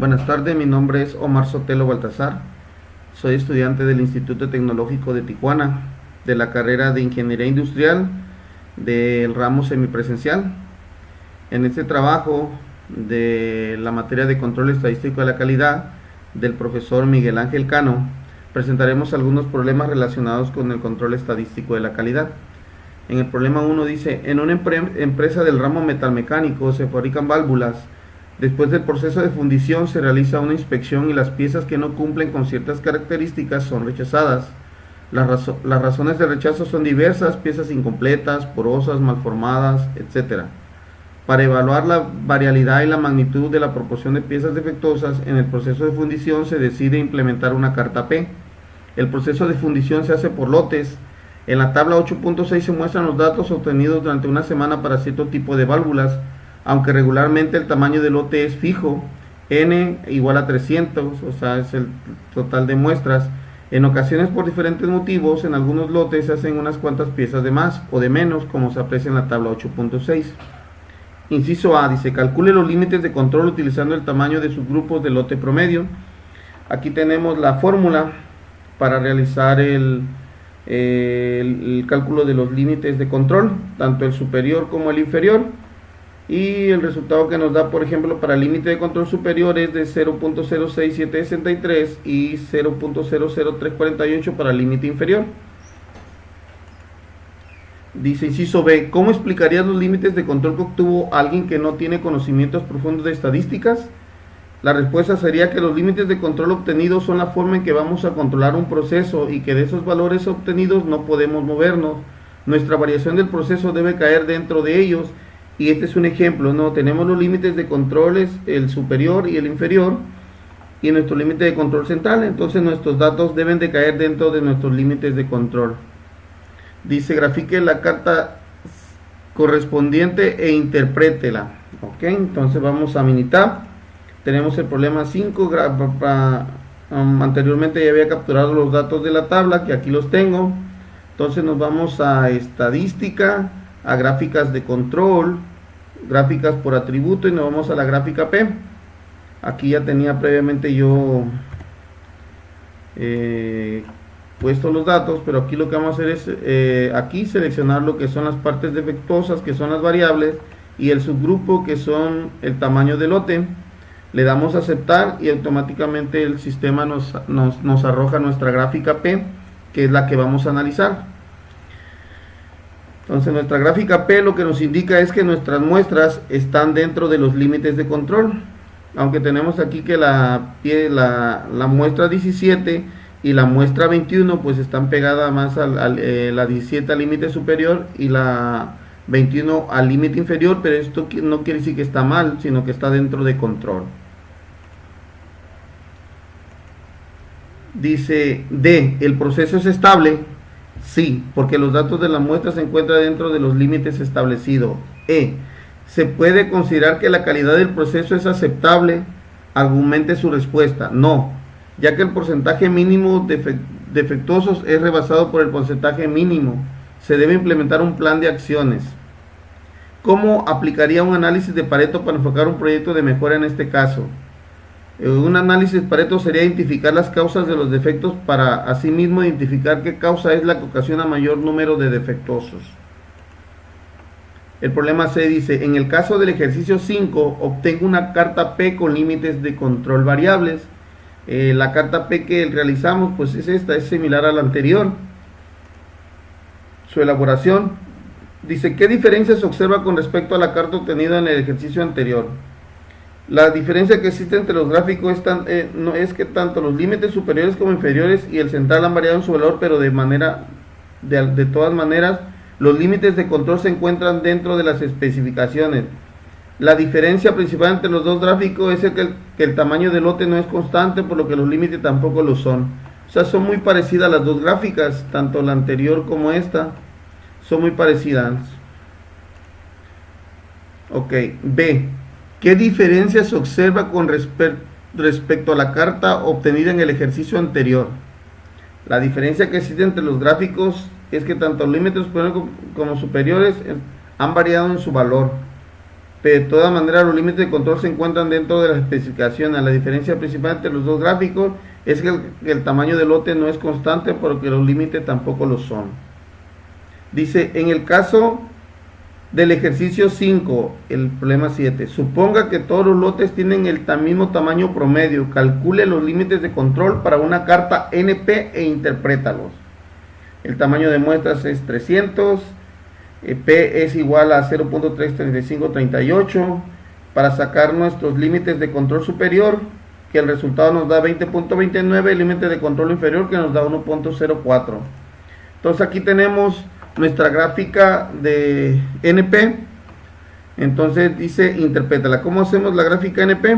Buenas tardes, mi nombre es Omar Sotelo Baltazar, soy estudiante del Instituto Tecnológico de Tijuana, de la carrera de Ingeniería Industrial, del ramo semipresencial. En este trabajo de la materia de Control Estadístico de la Calidad del profesor Miguel Ángel Cano, presentaremos algunos problemas relacionados con el control estadístico de la calidad. En el problema 1 dice, en una empresa del ramo metalmecánico se fabrican válvulas. Después del proceso de fundición se realiza una inspección y las piezas que no cumplen con ciertas características son rechazadas. Las razones de rechazo son diversas: piezas incompletas, porosas, malformadas, etc. Para evaluar la variabilidad y la magnitud de la proporción de piezas defectuosas en el proceso de fundición se decide implementar una carta P. El proceso de fundición se hace por lotes. En la tabla 8.6 se muestran los datos obtenidos durante una semana para cierto tipo de válvulas. Aunque regularmente el tamaño del lote es fijo, n igual a 300, o sea, es el total de muestras. En ocasiones, por diferentes motivos, en algunos lotes se hacen unas cuantas piezas de más o de menos, como se aprecia en la tabla 8.6. Inciso A dice, calcule los límites de control utilizando el tamaño de subgrupos del lote promedio. Aquí tenemos la fórmula para realizar el cálculo de los límites de control, tanto el superior como el inferior. Y el resultado que nos da, por ejemplo, para el límite de control superior es de 0.06763 y 0.00348 para el límite inferior. Dice inciso B, ¿cómo explicarías los límites de control que obtuvo alguien que no tiene conocimientos profundos de estadísticas? La respuesta sería que los límites de control obtenidos son la forma en que vamos a controlar un proceso y que de esos valores obtenidos no podemos movernos. Nuestra variación del proceso debe caer dentro de ellos. Y este es un ejemplo, ¿no? Tenemos los límites de controles, el superior y el inferior, y nuestro límite de control central. Entonces nuestros datos deben de caer dentro de nuestros límites de control. Dice, grafique la carta correspondiente e interprétela. Ok, entonces vamos a Minitab. Tenemos el problema 5. Anteriormente ya había capturado los datos de la tabla, que aquí los tengo. Entonces nos vamos a estadística, a gráficas de control, gráficas por atributo, y nos vamos a la gráfica P. Aquí ya tenía previamente yo puesto los datos, pero aquí lo que vamos a hacer es aquí seleccionar lo que son las partes defectuosas, que son las variables, y el subgrupo, que son el tamaño del lote. Le damos a aceptar y automáticamente el sistema nos arroja nuestra gráfica P, que es la que vamos a analizar. Entonces nuestra gráfica P lo que nos indica es que nuestras muestras están dentro de los límites de control, aunque tenemos aquí que la muestra 17 y la muestra 21 pues están pegadas más la 17 al límite superior y la 21 al límite inferior, pero esto no quiere decir que está mal, sino que está dentro de control. Dice D, ¿el proceso es estable? Sí, porque los datos de la muestra se encuentran dentro de los límites establecidos. E, ¿se puede considerar que la calidad del proceso es aceptable? Argumente su respuesta. No, ya que el porcentaje mínimo defectuosos es rebasado por el porcentaje mínimo. Se debe implementar un plan de acciones. ¿Cómo aplicaría un análisis de Pareto para enfocar un proyecto de mejora en este caso? Un análisis Pareto sería identificar las causas de los defectos para asimismo identificar qué causa es la que ocasiona mayor número de defectuosos. El problema C dice, en el caso del ejercicio 5, obtengo una carta P con límites de control variables. La carta P que realizamos pues es esta, es similar a la anterior. Su elaboración dice, ¿qué diferencia se observa con respecto a la carta obtenida en el ejercicio anterior? La diferencia que existe entre los gráficos es que tanto los límites superiores como inferiores y el central han variado en su valor, pero de todas maneras los límites de control se encuentran dentro de las especificaciones. La diferencia principal entre los dos gráficos es que el tamaño del lote no es constante, por lo que los límites tampoco lo son. O sea, son muy parecidas las dos gráficas, tanto la anterior como esta, son muy parecidas. Ok, B. ¿Qué diferencia se observa con respecto a la carta obtenida en el ejercicio anterior? La diferencia que existe entre los gráficos es que tanto los límites superiores como superiores han variado en su valor. pero de todas maneras los límites de control se encuentran dentro de las especificaciones. La diferencia principal entre los dos gráficos es que el tamaño del lote no es constante, porque los límites tampoco lo son. Dice, en el caso del ejercicio 5, el problema 7, suponga que todos los lotes tienen el mismo tamaño promedio. Calcule los límites de control para una carta NP e interprétalos. El tamaño de muestras es 300, P es igual a 0.33538. Para sacar nuestros límites de control superior, que el resultado nos da 20.29, el límite de control inferior que nos da 1.04. Entonces aquí tenemos nuestra gráfica de NP. Entonces dice, interprétala. ¿Cómo hacemos la gráfica NP?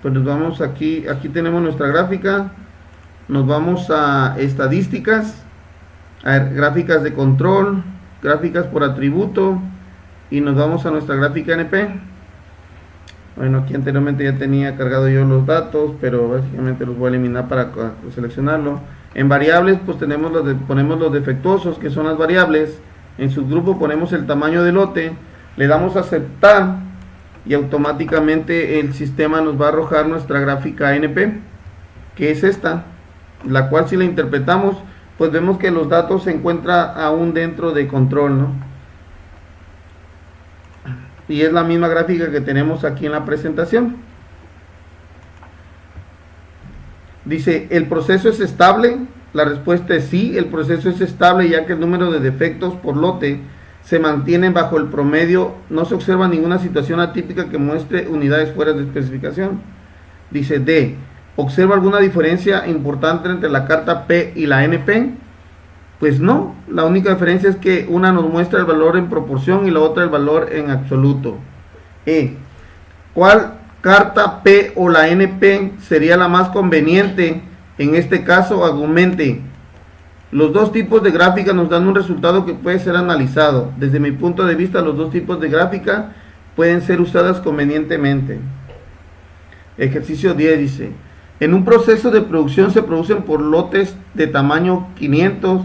Pues nos vamos aquí tenemos nuestra gráfica, nos vamos a estadísticas, a gráficas de control, gráficas por atributo, y nos vamos a nuestra gráfica NP. Bueno, aquí anteriormente ya tenía cargado yo los datos, pero básicamente los voy a eliminar para seleccionarlo. En variables pues ponemos los defectuosos, que son las variables. En subgrupo ponemos el tamaño del lote, le damos a aceptar, y automáticamente el sistema nos va a arrojar nuestra gráfica NP, que es esta, la cual si la interpretamos, pues vemos que los datos se encuentran aún dentro de control, ¿no? Y es la misma gráfica que tenemos aquí en la presentación. Dice, ¿el proceso es estable? La respuesta es sí, el proceso es estable, ya que el número de defectos por lote se mantienen bajo el promedio. No se observa ninguna situación atípica que muestre unidades fuera de especificación. Dice D, ¿observa alguna diferencia importante entre la carta P y la NP? Pues no, la única diferencia es que una nos muestra el valor en proporción y la otra el valor en absoluto. E, ¿cuál carta P o la NP sería la más conveniente? En este caso, argumente. Los dos tipos de gráfica nos dan un resultado que puede ser analizado. Desde mi punto de vista, los dos tipos de gráfica pueden ser usadas convenientemente. Ejercicio 10 dice, en un proceso de producción se producen por lotes de tamaño 500.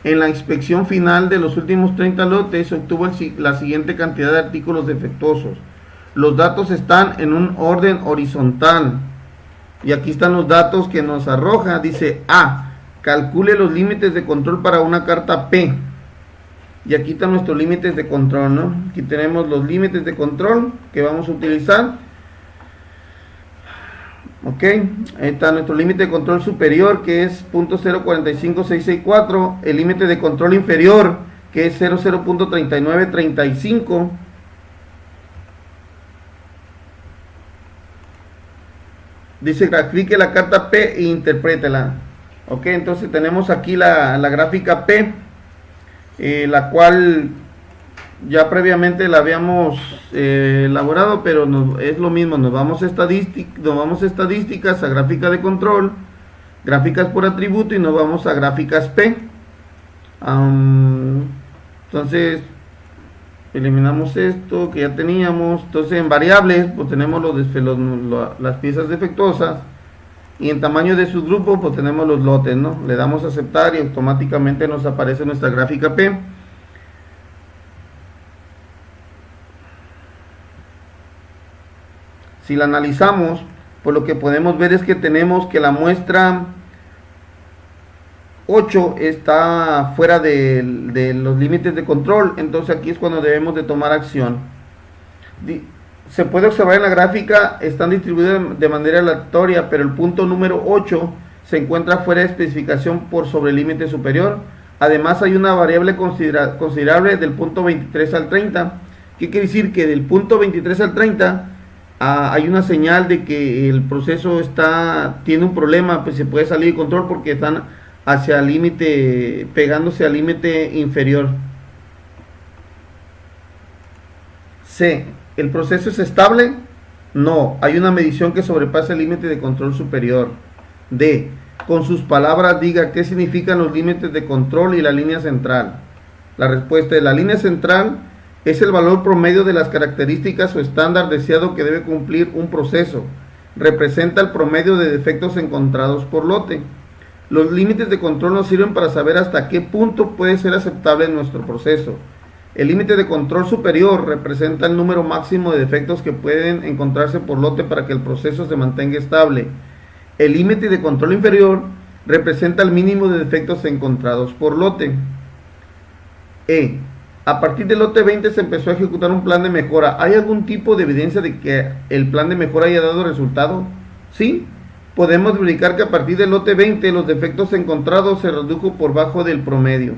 En la inspección final de los últimos 30 lotes se obtuvo la siguiente cantidad de artículos defectuosos. Los datos están en un orden horizontal. Y aquí están los datos que nos arroja. Dice A, calcule los límites de control para una carta P. Y aquí están nuestros límites de control, ¿no? Aquí tenemos los límites de control que vamos a utilizar. Ok, ahí está nuestro límite de control superior, que es .045664. El límite de control inferior, que es 00.3935. Dice, grafique la carta P e interprétela. Ok, entonces tenemos aquí la gráfica P, la cual ya previamente la habíamos elaborado, pero es lo mismo. Nos vamos a estadísticas, a gráfica de control, gráficas por atributo, y nos vamos a gráficas P. Entonces eliminamos esto que ya teníamos. Entonces en variables pues tenemos las piezas defectuosas, y en tamaño de subgrupo pues tenemos los lotes, ¿no? Le damos a aceptar y automáticamente nos aparece nuestra gráfica P. Si la analizamos, pues lo que podemos ver es que tenemos que la muestra 8 está fuera de los límites de control. Entonces aquí es cuando debemos de tomar acción. Se puede observar en la gráfica, están distribuidas de manera aleatoria, pero el punto número 8 se encuentra fuera de especificación por sobre el límite superior. Además hay una variable considerable del punto 23 al 30. ¿Qué quiere decir? Que del punto 23 al 30 hay una señal de que el proceso tiene un problema, pues se puede salir de control porque están hacia el límite, pegándose al límite inferior. C, ¿el proceso es estable? No, hay una medición que sobrepasa el límite de control superior. D, con sus palabras diga qué significan los límites de control y la línea central. La respuesta es: la línea central es el valor promedio de las características o estándar deseado que debe cumplir un proceso. Representa el promedio de defectos encontrados por lote. Los límites de control nos sirven para saber hasta qué punto puede ser aceptable nuestro proceso. El límite de control superior representa el número máximo de defectos que pueden encontrarse por lote para que el proceso se mantenga estable. El límite de control inferior representa el mínimo de defectos encontrados por lote. A partir del lote 20 se empezó a ejecutar un plan de mejora. ¿Hay algún tipo de evidencia de que el plan de mejora haya dado resultado? Sí. Podemos verificar que a partir del lote 20 los defectos encontrados se redujo por bajo del promedio.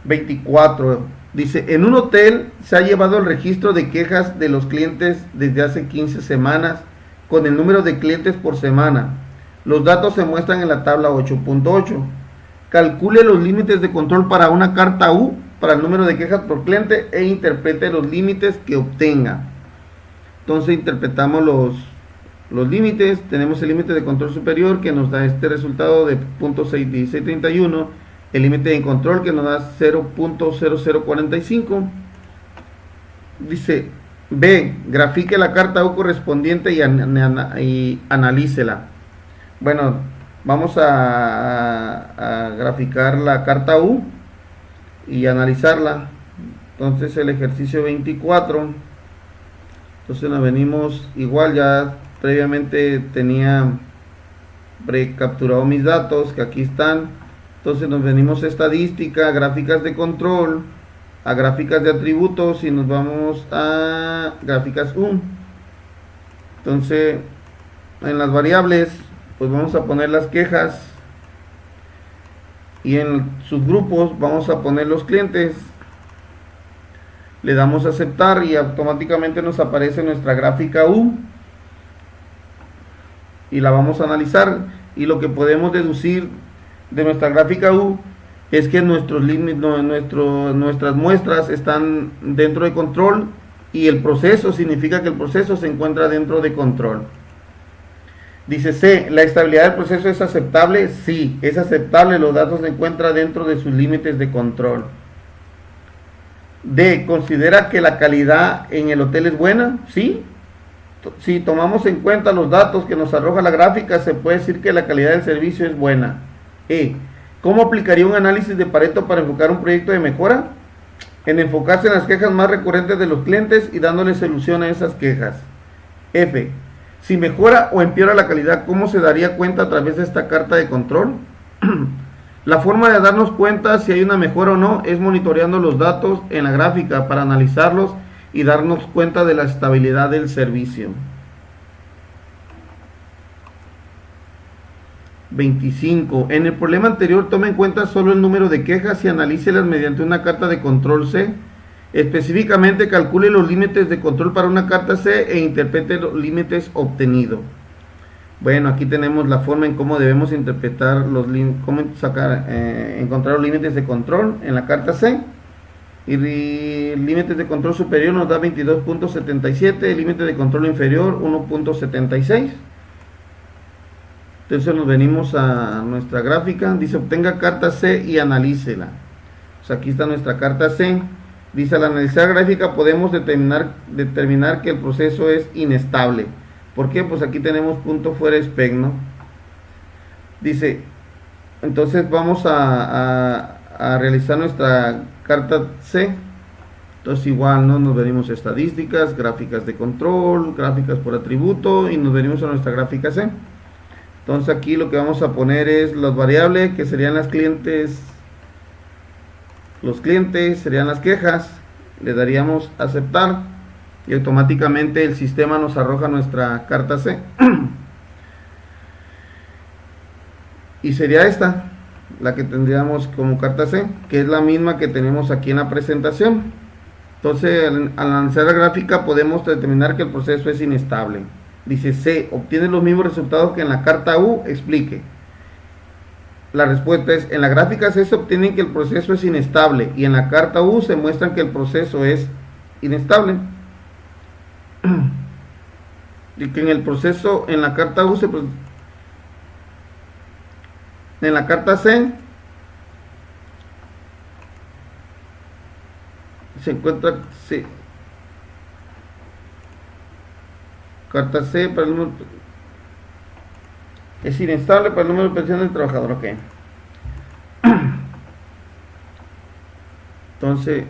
24. Dice, en un hotel se ha llevado el registro de quejas de los clientes desde hace 15 semanas con el número de clientes por semana. Los datos se muestran en la tabla 8.8. Calcule los límites de control para una carta U para el número de quejas por cliente e interprete los límites que obtenga. Entonces interpretamos los límites. Tenemos el límite de control superior que nos da este resultado de 0.61631. El límite de control que nos da 0.0045. Dice B, grafique la carta U correspondiente y analícela. Bueno, vamos a graficar la carta U y analizarla. Entonces el ejercicio 24. Entonces nos venimos, igual ya previamente tenía precapturado mis datos, que aquí están. Entonces nos venimos a estadística, gráficas de control, a gráficas de atributos y nos vamos a gráficas U. Entonces en las variables pues vamos a poner las quejas y en sus grupos vamos a poner los clientes. Le damos a aceptar y automáticamente nos aparece nuestra gráfica U y la vamos a analizar, y lo que podemos deducir de nuestra gráfica U es que nuestras muestras están dentro de control y el proceso significa que el proceso se encuentra dentro de control. Dice C, ¿la estabilidad del proceso es aceptable? Sí, es aceptable, los datos se encuentran dentro de sus límites de control. D, ¿considera que la calidad en el hotel es buena? Sí. Si tomamos en cuenta los datos que nos arroja la gráfica, se puede decir que la calidad del servicio es buena. E, ¿cómo aplicaría un análisis de Pareto para enfocar un proyecto de mejora? En enfocarse en las quejas más recurrentes de los clientes y dándole solución a esas quejas. F, si mejora o empeora la calidad, ¿cómo se daría cuenta a través de esta carta de control? La forma de darnos cuenta si hay una mejora o no es monitoreando los datos en la gráfica para analizarlos y darnos cuenta de la estabilidad del servicio. 25. En el problema anterior tome en cuenta solo el número de quejas y analícelas mediante una carta de control C. Específicamente calcule los límites de control para una carta C e interprete los límites obtenidos. Bueno, aquí tenemos la forma en cómo debemos interpretar cómo encontrar los límites de control en la carta C. Y límites de control superior nos da 22.77, el límite de control inferior 1.76. Entonces nos venimos a nuestra gráfica, dice obtenga carta C y analícela. Pues aquí está nuestra carta C. Dice al analizar gráfica podemos determinar que el proceso es inestable. ¿Por qué? Pues aquí tenemos punto fuera spec, ¿no? Dice, entonces vamos a realizar nuestra carta C. Entonces igual, ¿no? Nos venimos a estadísticas, gráficas de control, gráficas por atributo y nos venimos a nuestra gráfica C. Entonces aquí lo que vamos a poner es las variables que serían los clientes serían las quejas. Le daríamos aceptar y automáticamente el sistema nos arroja nuestra carta C. Y sería esta la que tendríamos como carta C, que es la misma que tenemos aquí en la presentación. Entonces al analizar la gráfica podemos determinar que el proceso es inestable. Dice C, obtiene los mismos resultados que en la carta U, explique. La respuesta es, en la gráfica C se obtiene que el proceso es inestable y en la carta U se muestra que el proceso es inestable. Y que en el proceso, en la carta U en la carta C se encuentra C. Carta C para el Es inestable para el número de operaciones del trabajador, ok. Entonces,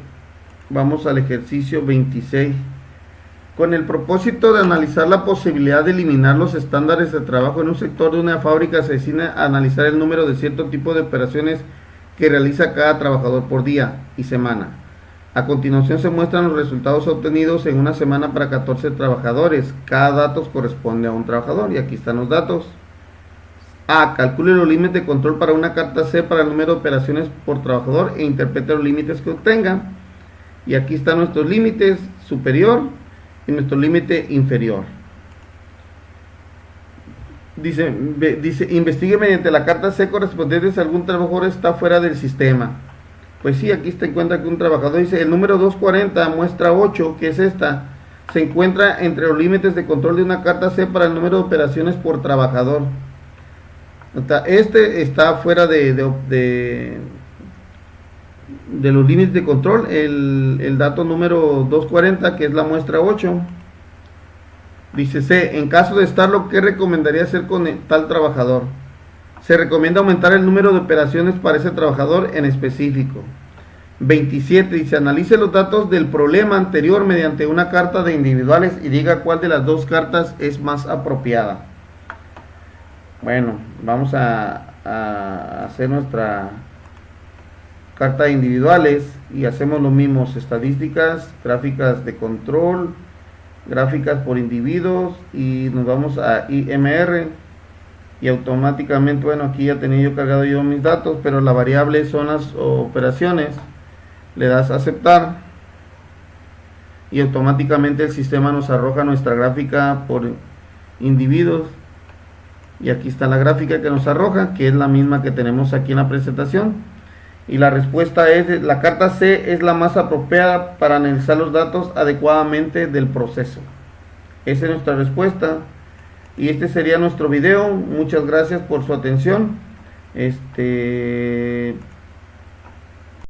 vamos al ejercicio 26. Con el propósito de analizar la posibilidad de eliminar los estándares de trabajo en un sector de una fábrica, se destina a analizar el número de cierto tipo de operaciones que realiza cada trabajador por día y semana. A continuación se muestran los resultados obtenidos en una semana para 14 trabajadores. Cada dato corresponde a un trabajador y aquí están los datos. A. Calcule los límites de control para una carta C para el número de operaciones por trabajador e interprete los límites que obtenga. Y aquí están nuestros límites superior y nuestro límite inferior. Dice, investigue mediante la carta C correspondiente si algún trabajador está fuera del sistema. Pues sí, aquí se encuentra que un trabajador dice, el número 240, muestra 8, que es esta, se encuentra entre los límites de control de una carta C para el número de operaciones por trabajador. Este está fuera de los límites de control, el dato número 240, que es la muestra 8. Dice C, en caso de estarlo, ¿qué recomendaría hacer con tal trabajador? Se recomienda aumentar el número de operaciones para ese trabajador en específico. 27, dice, analice los datos del problema anterior mediante una carta de individuales y diga cuál de las dos cartas es más apropiada. Bueno, vamos a hacer nuestra carta de individuales y hacemos lo mismo, estadísticas, gráficas de control, gráficas por individuos y nos vamos a IMR y automáticamente, bueno, aquí ya tenía yo cargado yo mis datos, pero la variable son las operaciones, le das a aceptar y automáticamente el sistema nos arroja nuestra gráfica por individuos y aquí está la gráfica que nos arroja, que es la misma que tenemos aquí en la presentación. Y la respuesta es, la carta C es la más apropiada para analizar los datos adecuadamente del proceso. Esa es nuestra respuesta. Y este sería nuestro video. Muchas gracias por su atención.